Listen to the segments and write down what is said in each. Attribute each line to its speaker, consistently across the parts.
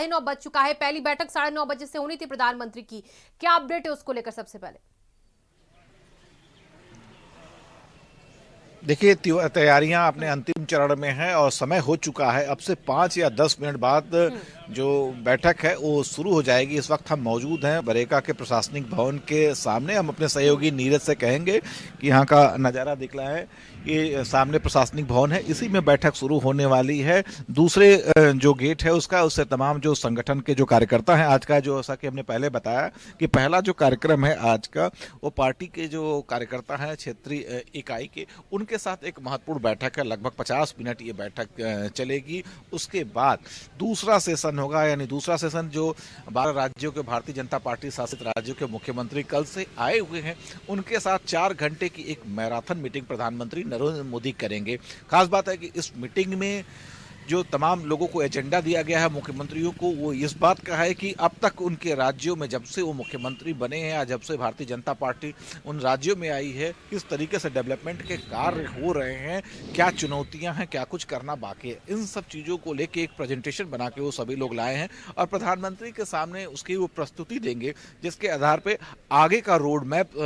Speaker 1: 9 बज चुका है। पहली बैठक 9:30 बजे से होनी थी प्रधानमंत्री की। क्या अपडेट है उसको लेकर सबसे पहले?
Speaker 2: देखिए, तैयारियां अपने अंतिम चरण में हैं और समय हो चुका है। अब से 5 या 10 मिनट बाद जो बैठक है वो शुरू हो जाएगी। इस वक्त हम मौजूद हैं बरेका के प्रशासनिक भवन के सामने। हम अपने सहयोगी नीरज से कहेंगे कि यहाँ का नज़ारा दिख रहा है। ये सामने प्रशासनिक भवन है, इसी में बैठक शुरू होने वाली है। दूसरे जो गेट है उससे तमाम जो संगठन के जो कार्यकर्ता हैं, आज का जो, जैसा कि हमने पहले बताया कि पहला जो कार्यक्रम है आज का, वो पार्टी के जो कार्यकर्ता हैं क्षेत्रीय इकाई के, उनके साथ एक महत्वपूर्ण बैठक है। लगभग 50 मिनट ये बैठक चलेगी। उसके बाद दूसरा सेशन होगा, यानी दूसरा सेशन जो 12 राज्यों के भारतीय जनता पार्टी शासित राज्यों के मुख्यमंत्री कल से आए हुए हैं, उनके साथ 4 घंटे की एक मैराथन मीटिंग प्रधानमंत्री नरेंद्र मोदी करेंगे। खास बात है कि इस मीटिंग में जो तमाम लोगों को एजेंडा दिया गया है, मुख्यमंत्रियों को, वो इस बात का है कि अब तक उनके राज्यों में जब से वो मुख्यमंत्री बने हैं या जब से भारतीय जनता पार्टी उन राज्यों में आई है, किस तरीके से डेवलपमेंट के कार्य हो रहे हैं, क्या चुनौतियां हैं, क्या कुछ करना बाकी है, इन सब चीज़ों को लेके एक प्रेजेंटेशन बना के वो सभी लोग लाए हैं और प्रधानमंत्री के सामने उसकी वो प्रस्तुति देंगे, जिसके आधार पर आगे का रोड मैप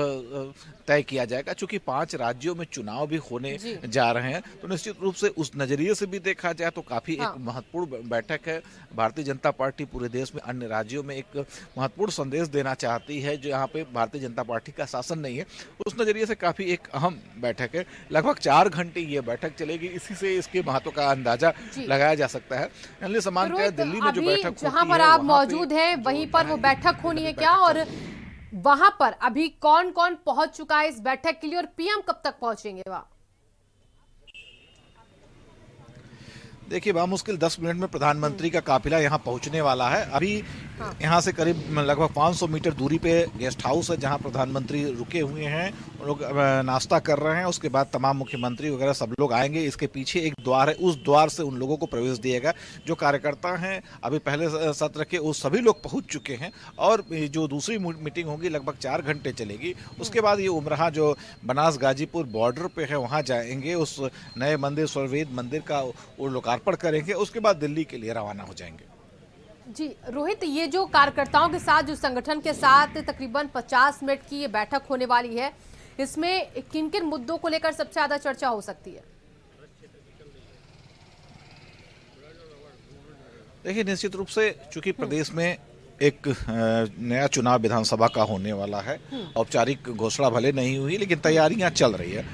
Speaker 2: तय किया जाएगा। चूंकि 5 राज्यों में चुनाव भी होने जा रहे हैं, तो निश्चित रूप से उस नजरिए से भी देखा जाए तो काफी एक महत्वपूर्ण बैठक है। भारतीय जनता पार्टी पूरे देश में अन्य राज्यों में एक महत्वपूर्ण संदेश देना चाहती है, जो यहाँ पे भारतीय जनता पार्टी का शासन नहीं है, उस नजरिए से काफी एक अहम बैठक है। लगभग 4 घंटे ये बैठक चलेगी। इसी से इसके महत्व का अंदाजा लगाया जा सकता है। सामान्यतः दिल्ली में जो बैठक
Speaker 1: जहां पर आप मौजूद हैं वहीं पर वो बैठक होनी है क्या, और वहां पर अभी कौन कौन पहुंच चुका है इस बैठक के लिए, और पीएम कब तक पहुंचेंगे वहां?
Speaker 2: देखिए, बामुश्किल 10 मिनट में प्रधानमंत्री का काफिला यहाँ पहुंचने वाला है। अभी यहाँ से करीब लगभग 500 मीटर दूरी पे गेस्ट हाउस है जहाँ प्रधानमंत्री रुके हुए हैं। लोग नाश्ता कर रहे हैं। उसके बाद तमाम मुख्यमंत्री वगैरह सब लोग आएंगे। इसके पीछे एक द्वार है, उस द्वार से उन लोगों को प्रवेश दिएगा। जो कार्यकर्ता हैं अभी पहले सत्र के, वो सभी लोग पहुंच चुके हैं। और जो दूसरी मीटिंग होगी लगभग 4 घंटे चलेगी। उसके बाद ये उमराह जो बनास गाजीपुर बॉर्डर पे है वहाँ जाएंगे। उस नए मंदिर स्वर्वेद मंदिर का वो लोकार्पण करेंगे। उसके बाद दिल्ली के लिए रवाना हो जाएंगे।
Speaker 1: जी रोहित, ये जो कार्यकर्ताओं के साथ, जो संगठन के साथ तकरीबन 50 मिनट की ये बैठक होने वाली है, इसमें किन किन मुद्दों को लेकर सबसे ज्यादा चर्चा हो सकती है?
Speaker 2: देखिए, निश्चित रूप से चूंकि प्रदेश में एक नया चुनाव विधानसभा का होने वाला है, औपचारिक घोषणा भले नहीं हुई लेकिन तैयारियां चल रही है।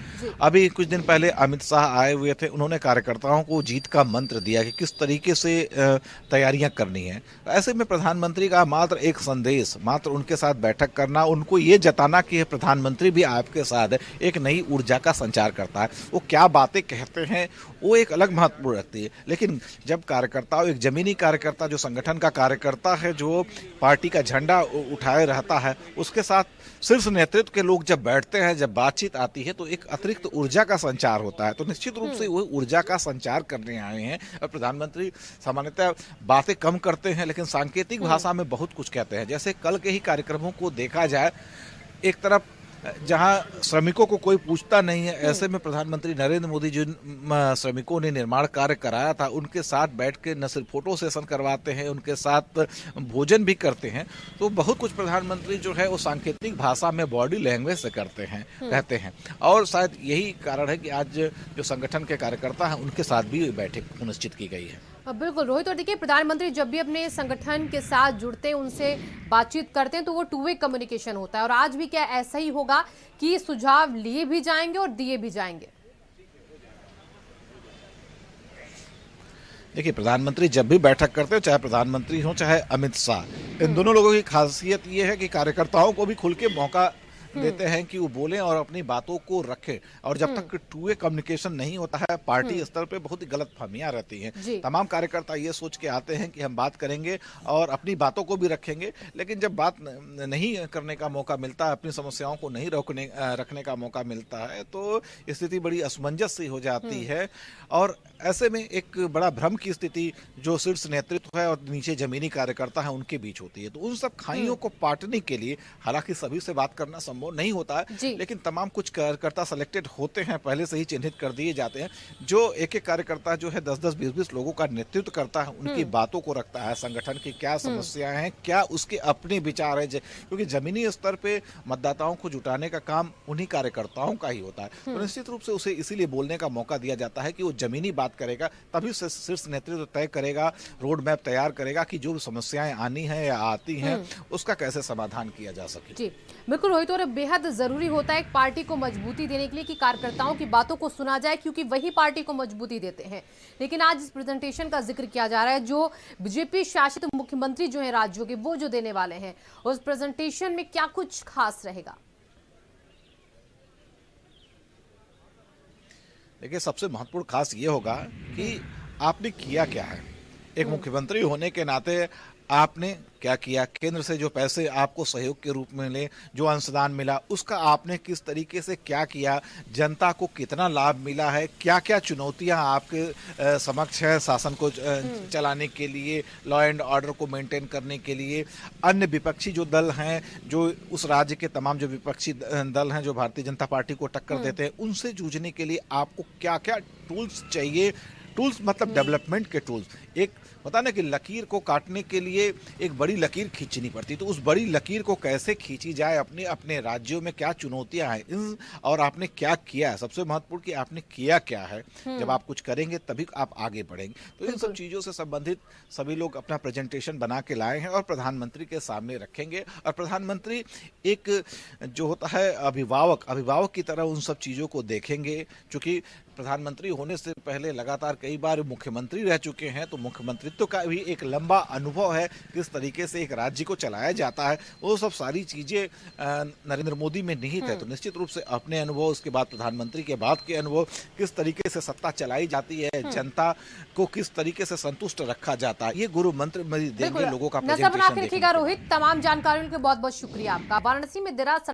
Speaker 2: अभी कुछ दिन पहले अमित शाह आए हुए थे। उन्होंने कार्यकर्ताओं को जीत का मंत्र दिया कि किस तरीके से तैयारियां करनी है। ऐसे में प्रधानमंत्री का मात्र एक संदेश, मात्र उनके साथ बैठक करना, उनको ये जताना कि प्रधानमंत्री भी आपके साथ है, एक नई ऊर्जा का संचार करता है। वो क्या बातें कहते हैं वो एक अलग महत्वपूर्ण रखती है। लेकिन जब कार्यकर्ता, एक जमीनी कार्यकर्ता, जो संगठन का कार्यकर्ता है, जो पार्टी का झंडा उठाए रहता है, उसके साथ शीर्ष नेतृत्व के लोग जब बैठते हैं, जब बातचीत आती है, तो एक अतिरिक्त ऊर्जा का संचार होता है। तो निश्चित रूप से वो ऊर्जा का संचार करने आए हैं। और प्रधानमंत्री सामान्यतः बातें कम करते हैं लेकिन सांकेतिक भाषा में बहुत कुछ कहते हैं। जैसे कल के ही कार्यक्रमों को देखा जाए, एक तरफ जहां श्रमिकों को कोई पूछता नहीं है, ऐसे में प्रधानमंत्री नरेंद्र मोदी जिन श्रमिकों ने निर्माण कार्य कराया था, उनके साथ बैठ के न सिर्फ फोटो सेशन करवाते हैं, उनके साथ भोजन भी करते हैं। तो बहुत कुछ प्रधानमंत्री जो है वो सांकेतिक भाषा में, बॉडी लैंग्वेज से करते हैं, कहते हैं। और शायद यही कारण है कि आज जो संगठन के कार्यकर्ता हैं उनके साथ भी बैठक निश्चित की गई है।
Speaker 1: बिल्कुल रोहित, और देखिए प्रधानमंत्री जब भी अपने संगठन के साथ जुड़ते हैं, उनसे बातचीत करते हैं, तो वो टू वे कम्युनिकेशन होता है। और आज भी क्या ऐसा ही होगा कि सुझाव लिए भी जाएंगे और दिए भी जाएंगे?
Speaker 2: देखिए, प्रधानमंत्री जब भी बैठक करते हो, चाहे प्रधानमंत्री हो चाहे अमित शाह, इन दोनों लोगों की खासियत ये है कि कार्यकर्ताओं को भी खुल के मौका देते हैं कि वो बोलें और अपनी बातों को रखें। और जब तक टू वे कम्युनिकेशन नहीं होता है, पार्टी स्तर पे बहुत ही गलतफहमियां रहती हैं। तमाम कार्यकर्ता ये सोच के आते हैं कि हम बात करेंगे और अपनी बातों को भी रखेंगे, लेकिन जब बात नहीं करने का मौका मिलता है, अपनी समस्याओं को नहीं रखने का मौका मिलता है, तो स्थिति बड़ी असमंजस सी हो जाती है। और ऐसे में एक बड़ा भ्रम की स्थिति जो शीर्ष नेतृत्व है और नीचे जमीनी कार्यकर्ता है उनके बीच होती है। तो उन सब खाइयों को पाटने के लिए, हालांकि सभी से बात करना संभव नहीं होता
Speaker 1: जी।
Speaker 2: है, लेकिन तमाम कुछ कार्यकर्ता सिलेक्टेड होते हैं, पहले से ही चिन्हित कर दिए जाते हैं, जो एक एक कार्यकर्ता जो है 10-10, 20-20 लोगों का नेतृत्व करता है, उनकी बातों को रखता है, संगठन की क्या समस्याएं हैं, क्या उसके अपने विचार है, क्योंकि जमीनी स्तर पे मतदाताओं को जुटाने का काम उन्हीं कार्यकर्ताओं का ही होता है। तो निश्चित रूप से उसे इसीलिए बोलने का मौका दिया जाता है कि वो जमीनी बात करेगा, तभी शीर्ष नेतृत्व तय करेगा, रोड मैप तैयार करेगा कि जो समस्याएं आनी है या आती हैं उसका कैसे समाधान किया जा सके।
Speaker 1: जी बिल्कुल रोहित, और बेहद जरूरी होता है एक पार्टी को मजबूती देने के लिए कि कार्यकर्ताओं की बातों को सुना जाए, क्योंकि वही पार्टी को मजबूती देते हैं। लेकिन आज इस प्रेजेंटेशन का जिक्र किया जा रहा है जो बीजेपी शासित मुख्यमंत्री जो है राज्यों के, वो जो देने वाले हैं, उस प्रेजेंटेशन में क्या कुछ खास रहेगा?
Speaker 2: देखिए, सबसे महत्वपूर्ण खास ये होगा कि आपने किया क्या है। एक मुख्यमंत्री होने के नाते आपने क्या किया, केंद्र से जो पैसे आपको सहयोग के रूप में मिले, जो अंशदान मिला, उसका आपने किस तरीके से क्या किया, जनता को कितना लाभ मिला है, क्या क्या चुनौतियां आपके समक्ष है शासन को चलाने के लिए, लॉ एंड ऑर्डर को मेंटेन करने के लिए। अन्य विपक्षी जो दल हैं, जो उस राज्य के तमाम जो विपक्षी दल हैं जो भारतीय जनता पार्टी को टक्कर देते हैं, उनसे जूझने के लिए आपको क्या क्या टूल्स चाहिए। टूल्स मतलब डेवलपमेंट के टूल्स। एक पता ना कि लकीर को काटने के लिए एक बड़ी लकीर खींचनी पड़ती, तो उस बड़ी लकीर को कैसे खींची जाए, अपने अपने राज्यों में क्या चुनौतियां हैं, और आपने क्या किया है। सबसे महत्वपूर्ण कि आपने किया क्या है। जब आप कुछ करेंगे तभी आप आगे बढ़ेंगे। तो इन सब चीजों से संबंधित सभी लोग अपना प्रेजेंटेशन बना के लाए हैं और प्रधानमंत्री के सामने रखेंगे। और प्रधानमंत्री एक जो होता है अभिभावक की तरह उन सब चीजों को देखेंगे। चूंकि प्रधानमंत्री होने से पहले लगातार कई बार मुख्यमंत्री रह चुके हैं, तो मुख्यमंत्रित्व का भी एक लंबा अनुभव है, किस तरीके से एक राज्य को चलाया जाता है। वो सब सारी चीजें नरेंद्र मोदी में निहित है। तो निश्चित रूप से अपने अनुभव, उसके बाद प्रधानमंत्री के बाद के अनुभव, किस तरीके से सत्ता चलाई जाती है, जनता को किस तरीके से संतुष्ट रखा जाता है, ये गुरु मंत्र देंगे लोगों का।
Speaker 1: नजर बना के रखिएगा रोहित। तमाम जानकारियों के लिए बहुत बहुत शुक्रिया आपका। वाराणसी में देर रात